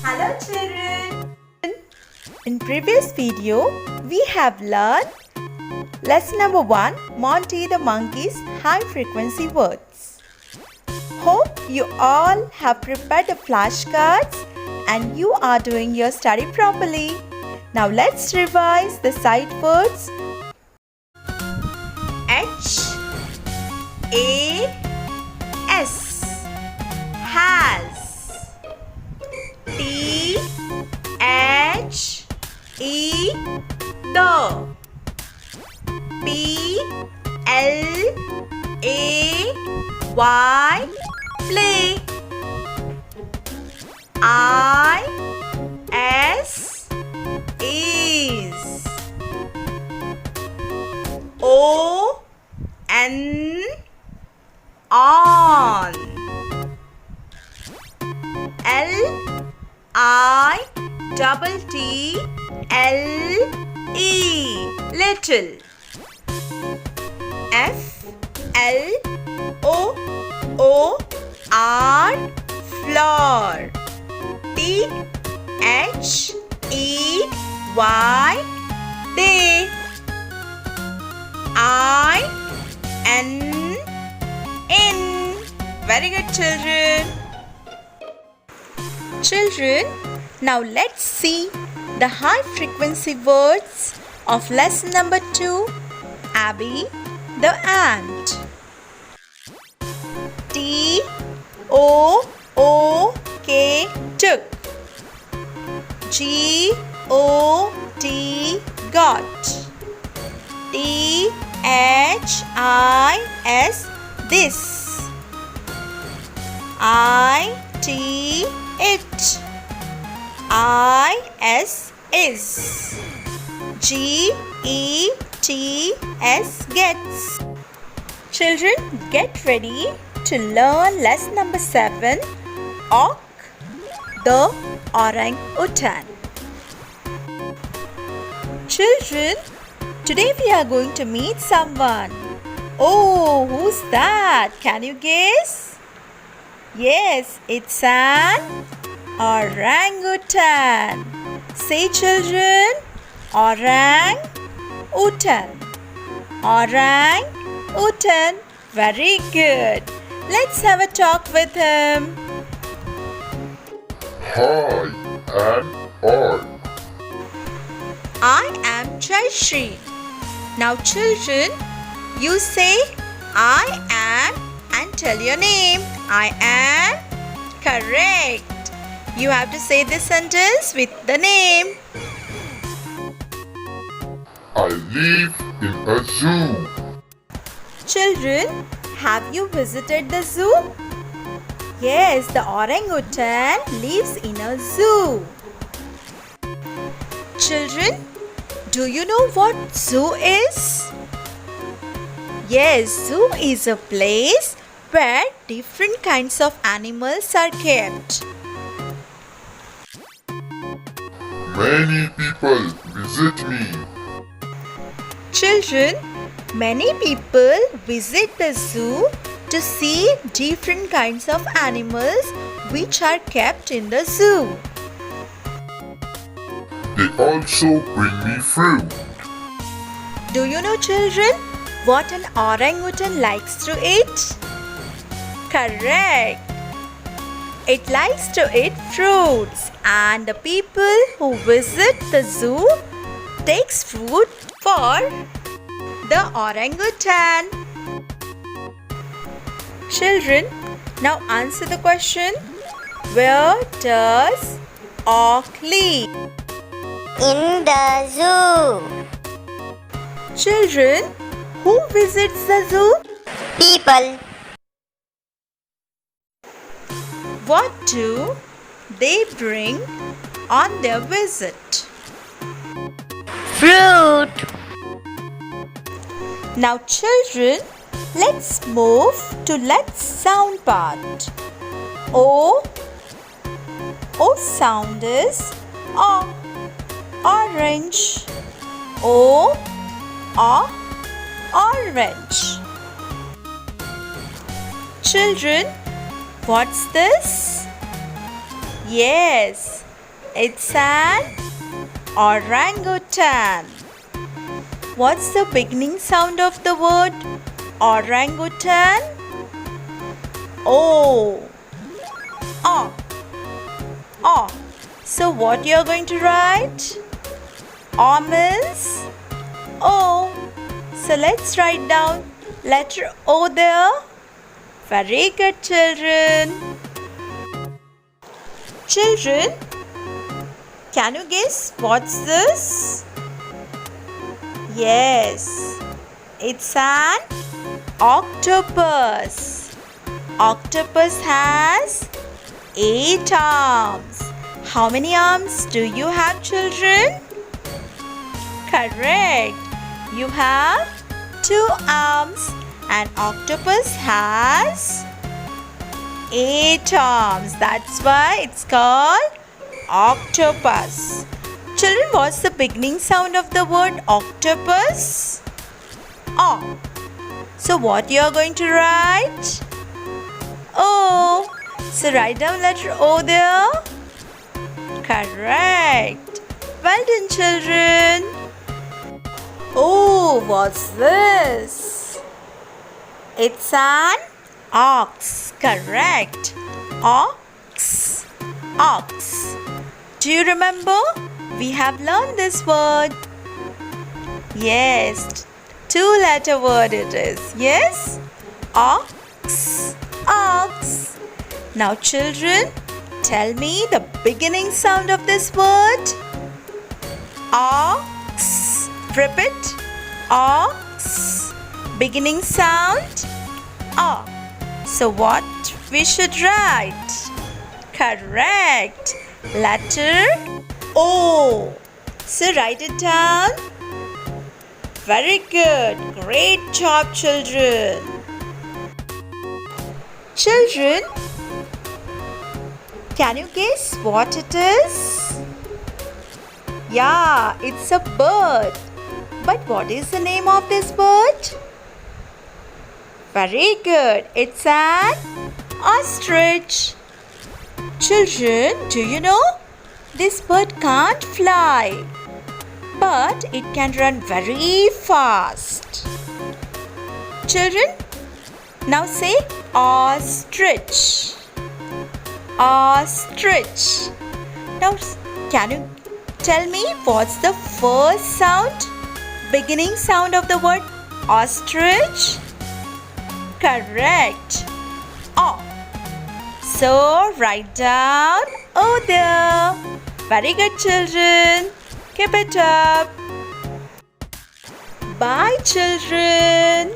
Hello children! In previous video, we have learned lesson number 1, Monty the Monkey's high frequency words. Hope you all have prepared the flashcards and you are doing your study properly. Now let's revise the sight words. H-A-S has. T-H-E the. P-L-A-Y play. I-S is. O-N on. L-I-T-T-L-E little. F-L-O-O-R floor. T-H-E-Y day. I-N-N. Very good children. Children, now let's see the high frequency words of lesson number 2, Abby the ant. T-O-O-K took. G-O-T got. T-H-I-S this. I-T it. I-S is. G-E-T-S gets. Children, get ready to learn lesson number 7, Auk the Orangutan. Children, today we are going to meet someone. Oh, who's that? Can you guess? Yes, it's an orangutan. Say children, orang-utan. Orang-utan. Very good. Let's have a talk with him. Hi, and I. I am Jaishri. Now children, you say I am and tell your name. I am. Correct. You have to say this sentence with the name. I live in a zoo. Children, have you visited the zoo? Yes, the orangutan lives in a zoo. Children, do you know what zoo is? Yes, zoo is a place where different kinds of animals are kept. Many people visit me. Children, many people visit the zoo to see different kinds of animals which are kept in the zoo. They also bring me fruit. Do you know children what an orangutan likes to eat? Correct! It likes to eat fruits and the people who visit the zoo takes food for the orangutan. Children, now answer the question. Where does auk live? In the zoo. Children, who visits the zoo? People. What do they bring on their visit? Fruit. Now children, let's move to let's sound part. O sound is O. Orange. O orange. Children, what's this? Yes, It's an orangutan. What's the beginning sound of the word orangutan? O. O. O. So what you are going to write? O means O. So let's write down letter O there. Very good, children. Children, can you guess what's this? Yes, it's an octopus. Octopus has 8 arms. How many arms do you have, children? Correct. You have 2 arms. An octopus has 8 arms. That's why it's called octopus. Children, what's the beginning sound of the word octopus? O. So what you are going to write? O. So write down letter O there. Correct. Well done, children. Oh, what's this? It's an ox. Correct. Ox. Ox. Do you remember? We have learned this word. Yes. 2-letter word it is. Yes. Ox. Ox. Now, children, tell me the beginning sound of this word. Ox. Repeat. Ox. Beginning sound. O. So what we should write? Correct. Letter O. So write it down. Very good. Great job, children. Children, can you guess what it is? Yeah, it's a bird. But what is the name of this bird? Very good. It's an ostrich. Children, do you know? This bird can't fly, but it can run very fast. Children, now say ostrich. Ostrich. Now, can you tell me what's the first sound? Beginning sound of the word ostrich? Correct. O. So write down O there. Very good, children. Keep it up. Bye, children.